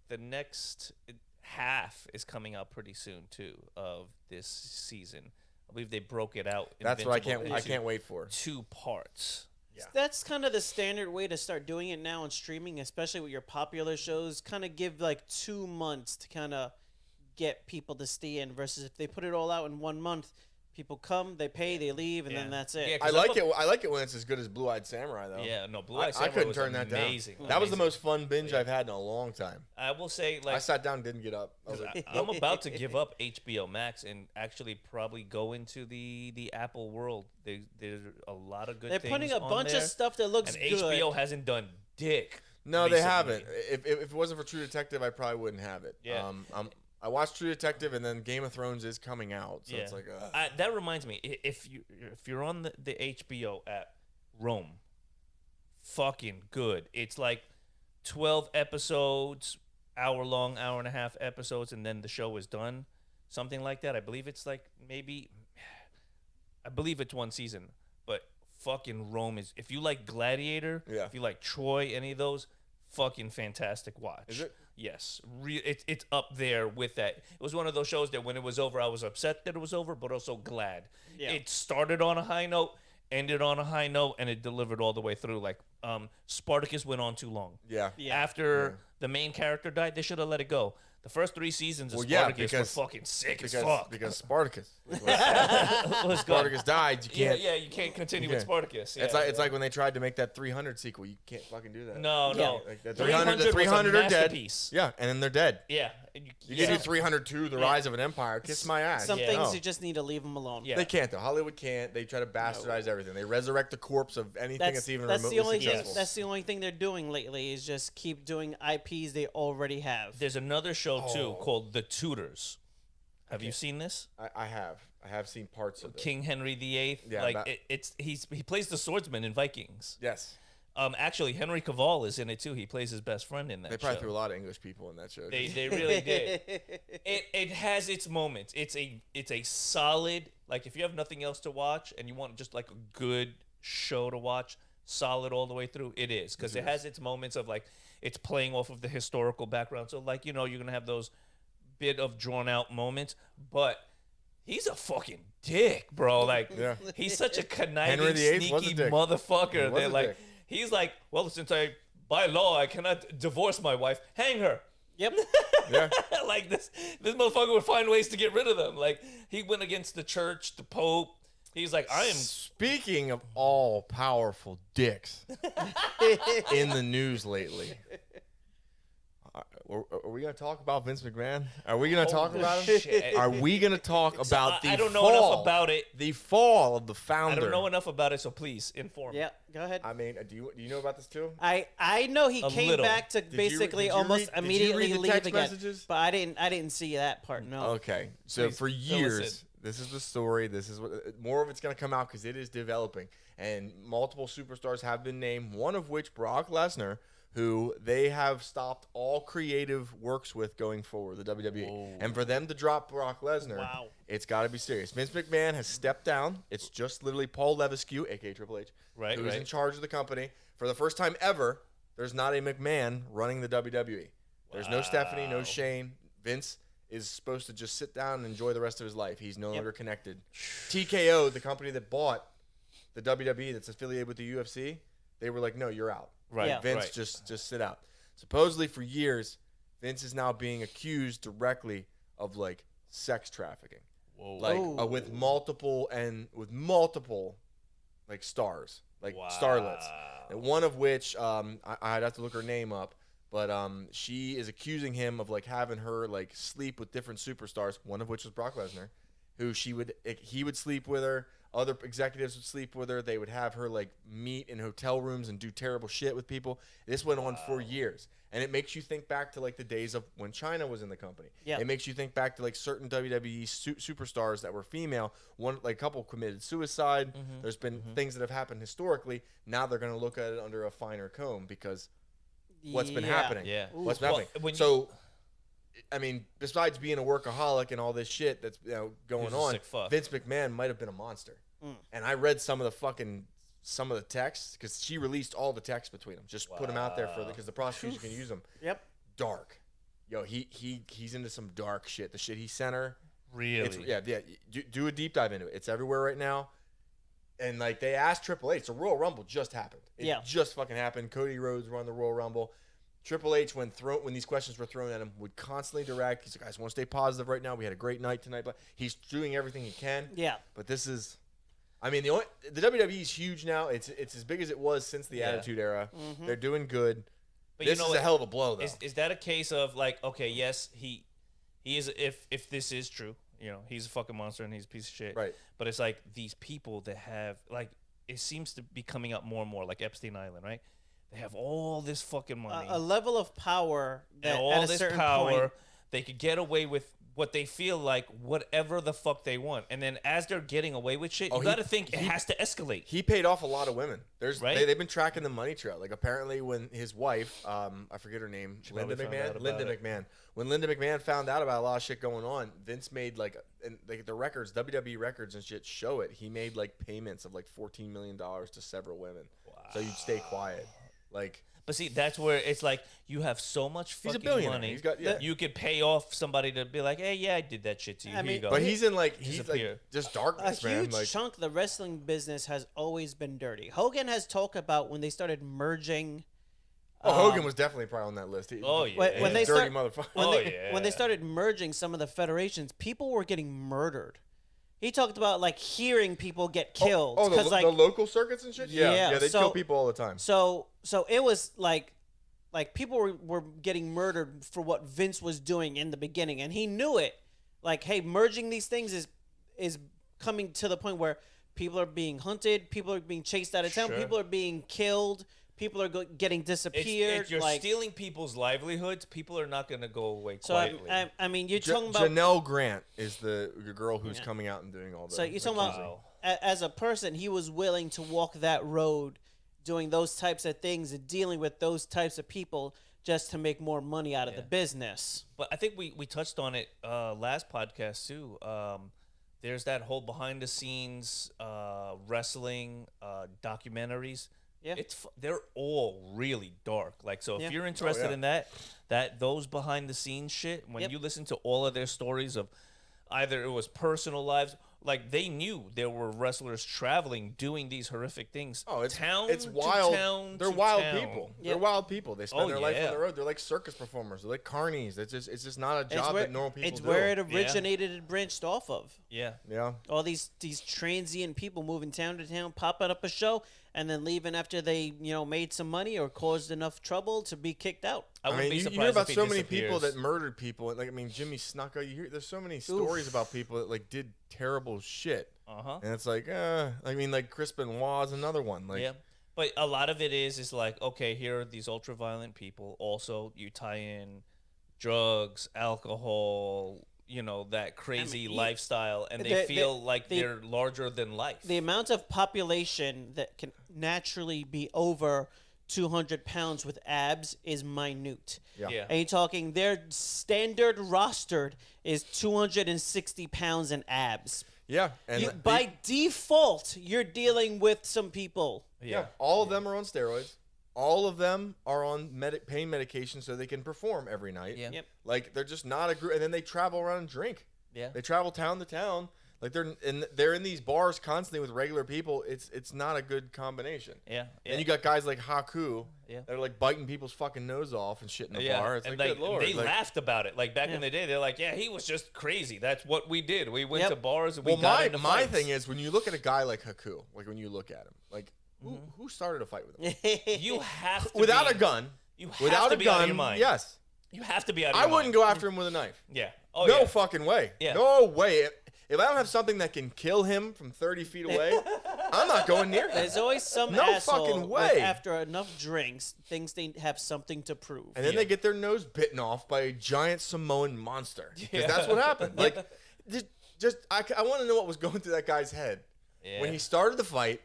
the next half is coming out pretty soon too of this season. I believe they broke it out. That's what I Invincible can't into wait for. 2 parts. That's kind of the standard way to start doing it now on streaming, especially with your popular shows. Kind of give like 2 months to kind of get people to stay in versus if they put it all out in 1 month, people come, they pay, they leave, and then that's it. Yeah, I like it. I like it when it's as good as Blue Eyed Samurai, though. Yeah, no, Blue Eyed Samurai I couldn't was turn that amazing. down. That was the most fun binge I've had in a long time. I will say, like, I sat down, and didn't get up. I was like, I'm about to give up HBO Max and actually probably go into the Apple world. There's a lot of good They're things putting a on bunch there, of stuff that looks and good. HBO hasn't done dick. no, recently. they haven't. If it wasn't for True Detective, I probably wouldn't have it. Yeah. I watched True Detective, and then Game of Thrones is coming out, so it's like, that reminds me, if you're on the HBO app, Rome, fucking good. It's like 12 episodes, hour long, hour and a half episodes, and then the show is done, something like that. I believe it's like I believe it's one season, but fucking Rome is. If you like Gladiator, if you like Troy, any of those, fucking fantastic watch. Is it? Yes, it's up there with that. It was one of those shows that when it was over, I was upset that it was over, but also glad. Yeah. It started on a high note, ended on a high note, and it delivered all the way through. Like Spartacus went on too long. yeah. After the main character died, they should have let it go. The first 3 seasons of Spartacus were fucking sick as fuck. Because Spartacus. Was Spartacus died. You can't. Yeah, you can't continue with Spartacus. Yeah, It's like when they tried to make that 300 sequel. You can't fucking do that. No. Like that 300 the 300 was a are dead. masterpiece. Yeah, and then they're dead. Yeah. You can do 302, The Rise of an Empire. Kiss my ass. Some Yeah. things No. you just need to leave them alone. Yeah. They can't though. Hollywood can't. They try to bastardize everything. They resurrect the corpse of anything that's even that's remotely the only successful. thing. That's the only thing they're doing lately is just keep doing IPs they already have. There's another show too called The Tudors. Have you seen this? I have seen parts of it. King Henry VIII. Yeah, like he plays the swordsman in Vikings. Yes. Actually, Henry Cavill is in it too. He plays his best friend in that. They probably show. threw a lot of English people in that show. They really did. It has its moments. It's a solid, like if you have nothing else to watch and you want just like a good show to watch, solid all the way through, it is, because it has its moments of like it's playing off of the historical background. So like, you know, you're gonna have those bit of drawn out moments, but he's a fucking dick, bro. Like he's such a conniving, sneaky motherfucker that like he's like, well, since by law I cannot divorce my wife, hang her. Yep. Yeah. Like this motherfucker would find ways to get rid of them. Like he went against the church, the Pope. He's like, I am. Speaking of all powerful dicks in the news lately, are we going to talk about Vince McMahon? Are we going to talk about him? Shit. Are we going to talk about the I don't know fall, enough about it. The fall of the founder. I don't know enough about it, so please inform me. Yeah. Go ahead. I mean, do you know about this too? I know he A came little. back to basically did you almost read- did you immediately read the leave text again, messages? but I didn't see that part. No. Okay, so Please, for fill us years, this is the story. This is what more of it's going to come out because it is developing, and multiple superstars have been named. One of which Brock Lesnar, who they have stopped all creative works with going forward, the WWE. And for them to drop Brock Lesnar, Wow. it's got to be serious. Vince McMahon has stepped down. It's just literally Paul Levesque, aka Triple H, Right, who's right. in charge of the company. For the first time ever, there's not a McMahon running the WWE. There's no Stephanie, no Shane. Vince is supposed to just sit down and enjoy the rest of his life. He's no longer connected. TKO, the company that bought the WWE that's affiliated with the UFC, they were like, no, you're out. Right. Yeah. Vince, right. just sit out. Supposedly for years, Vince is now being accused directly of like sex trafficking, like with multiple like stars, like starlets. And one of which I'd have to look her name up, but she is accusing him of like having her like sleep with different superstars. One of which was Brock Lesnar, who he would sleep with her. Other executives would sleep with her. They would have her like meet in hotel rooms and do terrible shit with people. This went on for years, and it makes you think back to like the days of when China was in the company. Yeah. It makes you think back to like certain WWE superstars that were female. One like couple committed suicide. There's been things that have happened historically. Now they're going to look at it under a finer comb because what's been happening. Yeah. What's been Well, happening. when you- So. I mean, besides being a workaholic and all this shit that's going He's a on, sick fuck. Vince McMahon might have been a monster. And I read some of the texts because she released all the texts between them. Just put them out there because the prosecution can use them. Yep. Dark, he's into some dark shit. The shit he sent her, Really? do a deep dive into it. It's everywhere right now. And like they asked Triple H, the Royal Rumble just happened. It just fucking happened. Cody Rhodes won the Royal Rumble. Triple H, when these questions were thrown at him, would constantly direct. He's like, guys, I want to stay positive right now. We had a great night tonight, but he's doing everything he can. Yeah. But this is, I mean, the WWE is huge now. It's as big as it was since the Attitude Era. Mm-hmm. They're doing good. But this is a hell of a blow, though. Is that a case of like, okay, yes, he is. If this is true, he's a fucking monster and he's a piece of shit. Right. But it's like these people that have like, it seems to be coming up more and more, like Epstein Island, right? They have all this fucking money, a level of power that and all at a this certain power, point, they could get away with what they feel like, whatever the fuck they want. And then as they're getting away with shit, you got to think it has to escalate. He paid off a lot of women. Right? They've been tracking the money trail. Like apparently when his wife, I forget her name, Linda McMahon. When Linda McMahon found out about a lot of shit going on, Vince made like the records, WWE records and shit show it. He made like payments of like $14 million to several women. Wow. So you'd stay quiet. Like, but see, that's where it's like you have so much fucking money. He's got, you could pay off somebody to be like, hey, yeah, I did that shit to you. Here you go. But he's like just darkness, man. A huge like, chunk of the wrestling business has always been dirty. Hogan has talked about when they started merging. Hogan was definitely probably on that list. When they dirty motherfucker. When they started merging some of the federations, people were getting murdered. He talked about like hearing people get killed. The local circuits and shit. Yeah, they kill people all the time. So it was like people were getting murdered for what Vince was doing in the beginning, and he knew it. Like, hey, merging these things is coming to the point where people are being hunted, people are being chased out of town, people are being killed. People are getting disappeared. If you're stealing people's livelihoods, people are not going to go away quietly. So, I mean, you're talking about... Janelle Grant is the girl who's coming out and doing all that. So you're talking about, as a person, he was willing to walk that road, doing those types of things and dealing with those types of people just to make more money out of the business. But I think we touched on it last podcast, too. There's that whole behind-the-scenes wrestling documentaries. Yeah, they're all really dark. Like, so if you're interested in those behind the scenes shit, when you listen to all of their stories of either it was personal lives, like they knew there were wrestlers traveling doing these horrific things. Oh, it's town it's to wild. Town They're to wild town. people. Yep. They're wild people. They spend their life on the road. They're like circus performers. They're like carnies. It's just not a job that normal people do. It's where it originated and branched off of. Yeah. All these transient people moving town to town, popping up a show, and then leaving after they made some money or caused enough trouble to be kicked out. I mean, you hear about so many people that murdered people. Like, I mean, Jimmy Snuka. There's so many stories about people that like did terrible shit. And it's like, I mean, like Chris Benoit is another one. Like, but a lot of it is like, okay, here are these ultra violent people. Also, you tie in drugs, alcohol, that crazy lifestyle, and they feel like they're larger than life. The amount of population that can naturally be over 200 pounds with abs is minute. Yeah. And you're talking their standard rostered is 260 pounds in abs. Yeah. And by default, you're dealing with some people. Yeah. All of them are on steroids. All of them are on pain medication so they can perform every night. Yeah. Yep. Like, they're just not a group. And then they travel around and drink. Yeah. They travel town to town. Like, they're in these bars constantly with regular people. It's not a good combination. Yeah. And you got guys like Haku that are like biting people's fucking nose off and shit in the bar. It's and like, good Lord. They laughed about it. Like, back in the day, they're like, yeah, he was just crazy. That's what we did. We went to bars and we got into my fights. thing is, when you look at a guy like Haku, like when you look at him, like, who started a fight with him? You have to without a gun. You have without to a be gun, out of your mind. Yes. You have to be out of your mind. I wouldn't go after him with a knife. Yeah. No fucking way. Yeah. No way. If I don't have something that can kill him from 30 feet away, I'm not going near him. There's always some asshole fucking way. After enough drinks thinks they have something to prove. And then they get their nose bitten off by a giant Samoan monster. Because that's what happened. Like, I want to know what was going through that guy's head when he started the fight.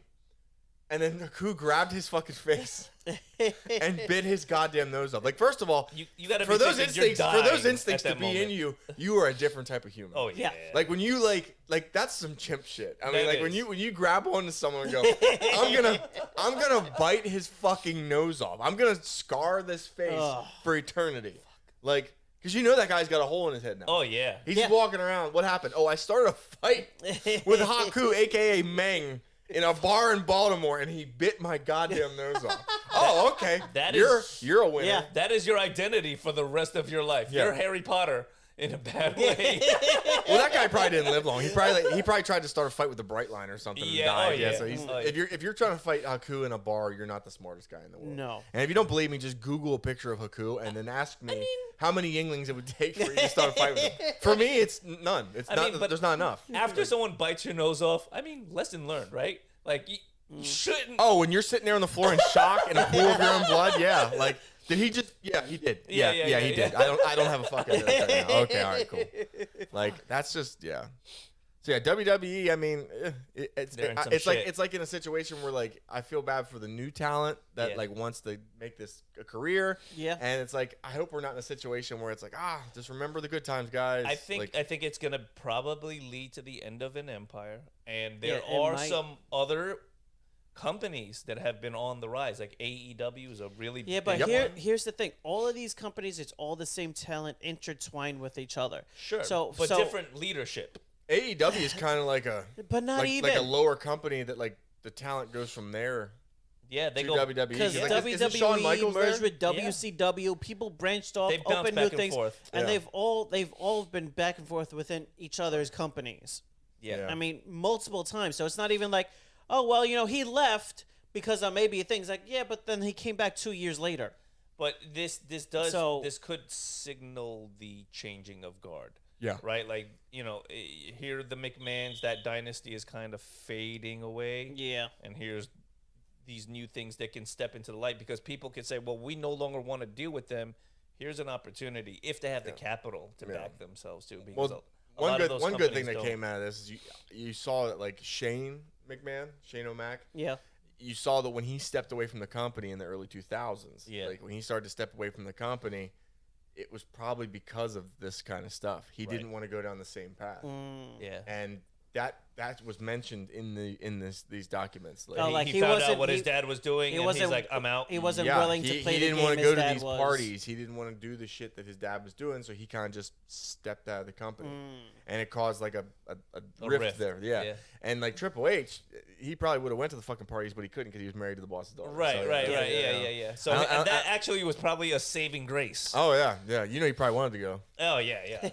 And then Haku grabbed his fucking face and bit his goddamn nose off. Like, first of all, you gotta for those instincts to be in you, you are a different type of human. Oh yeah. Like when you like that's some chimp shit. I mean, like when you grab onto someone and go, I'm gonna bite his fucking nose off. I'm gonna scar this face for eternity. Like, because you know that guy's got a hole in his head now. Oh yeah. He's walking around. What happened? Oh, I started a fight with Haku, aka Meng. in a bar in Baltimore, and he bit my goddamn nose off. Oh, okay. You're a winner. Yeah. That is your identity for the rest of your life. Yeah. You're Harry Potter in a bad way. Well, that guy probably didn't live long. He probably tried to start a fight with the Brightline or something and died. So if you're trying to fight Haku in a bar, you're not the smartest guy in the world. No. And if you don't believe me, just Google a picture of Haku and then ask me how many Yinglings it would take for you to start a fight with him. For me, it's none. There's not enough. After someone bites your nose off, I mean, lesson learned, right? Like, you shouldn't. Oh, when you're sitting there on the floor in shock in a pool of your own blood, yeah. Like, did he just? Yeah, he did. Yeah, he did. I don't have a fucking idea right now. Okay, all right, cool. Like, that's just So yeah, WWE. I mean, it's like in a situation where like I feel bad for the new talent that like wants to make this a career. Yeah. And it's like I hope we're not in a situation where it's like just remember the good times, guys. I think it's gonna probably lead to the end of an empire, and there are some other companies that have been on the rise. Like AEW is a really big but one. here's the thing: all of these companies, it's all the same talent intertwined with each other. Sure. So different leadership. AEW is kind of like but not even like a lower company that like the talent goes from there. Yeah, they to go WWE because is Shawn Michaels merged there? with WCW. People branched off, They've bounced opened back new and things, forth. and they've all been back and forth within each other's companies. Yeah. I mean, multiple times. So it's not even like, oh well, he left because of maybe things like but then he came back 2 years later. But this could signal the changing of guard. Yeah. Right? Like, here the McMahons, that dynasty is kind of fading away. Yeah. And here's these new things that can step into the light because people can say, well, we no longer want to deal with them. Here's an opportunity if they have the capital to back themselves too. Because one good thing that came out of this is you saw that like Shane O'Mac. Yeah. You saw that when he stepped away from the company in the early 2000s. Yeah. Like when he started to step away from the company, it was probably because of this kind of stuff. He didn't want to go down the same path. Yeah. And that was mentioned in these documents. Like, he found out what his dad was doing, and he's like, I'm out. He wasn't willing to play the game. He didn't want to go to these was. parties. He didn't want to do the shit that his dad was doing, so he kind of just stepped out of the company. And it caused like a rift there. Yeah. And like Triple H, he probably would have went to the fucking parties, but he couldn't because he was married to the boss's daughter. Right. Yeah. So that actually was probably a saving grace. Oh, yeah. He probably wanted to go. Oh, yeah.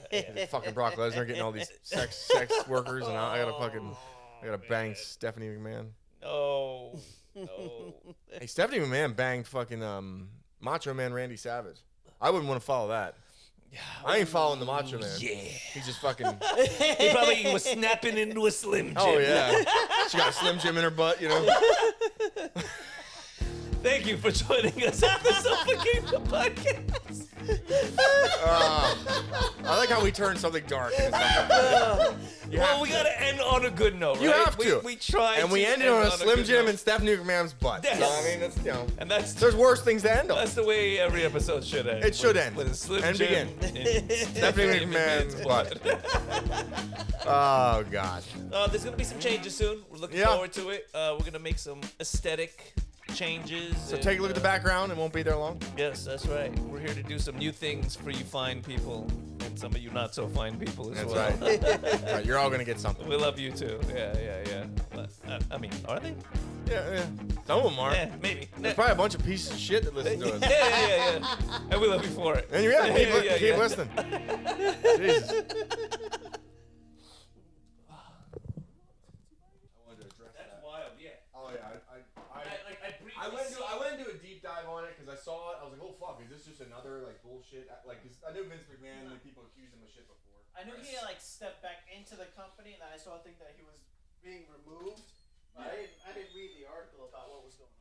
Fucking Brock Lesnar getting all these sex workers, and I gotta bang Stephanie McMahon. No. Hey, Stephanie McMahon banged fucking Macho Man Randy Savage. I wouldn't want to follow that. I ain't following the Macho Man. Yeah. He just fucking. He probably was snapping into a Slim Jim. Oh yeah. She got a Slim Jim in her butt, Thank you for joining us on the Suffocation Podcast. I like how we turned something dark. Well, we gotta end on a good note, right? You have to. We tried, and we ended on a Slim Jim and Stephanie McMahon's butt. Yes. So, I mean, that's there's worse things to end on. That's the way every episode should end. It should end with a Slim and Jim begin. Stephanie McMahon's butt. Oh God. There's gonna be some changes soon. We're looking forward to it. We're gonna make some aesthetic changes. So take a look at the background. It won't be there long. Yes, that's right. We're here to do some new things for you fine people and some of you not so fine people as well. That's right. You're all gonna get something. We love you too. Yeah. But, I mean, are they? Yeah. Some of them are. Yeah, maybe. There's probably a bunch of pieces of shit that listen to us. Yeah. And we love you for it. And keep listening. Jesus. I went into a deep dive on it because I saw it. I was like, oh fuck, is this just another like bullshit? Like, 'cause I knew Vince McMahon, like people accused him of shit before. I knew he like stepped back into the company, and then I saw a thing that he was being removed. But I didn't read the article about what was going on.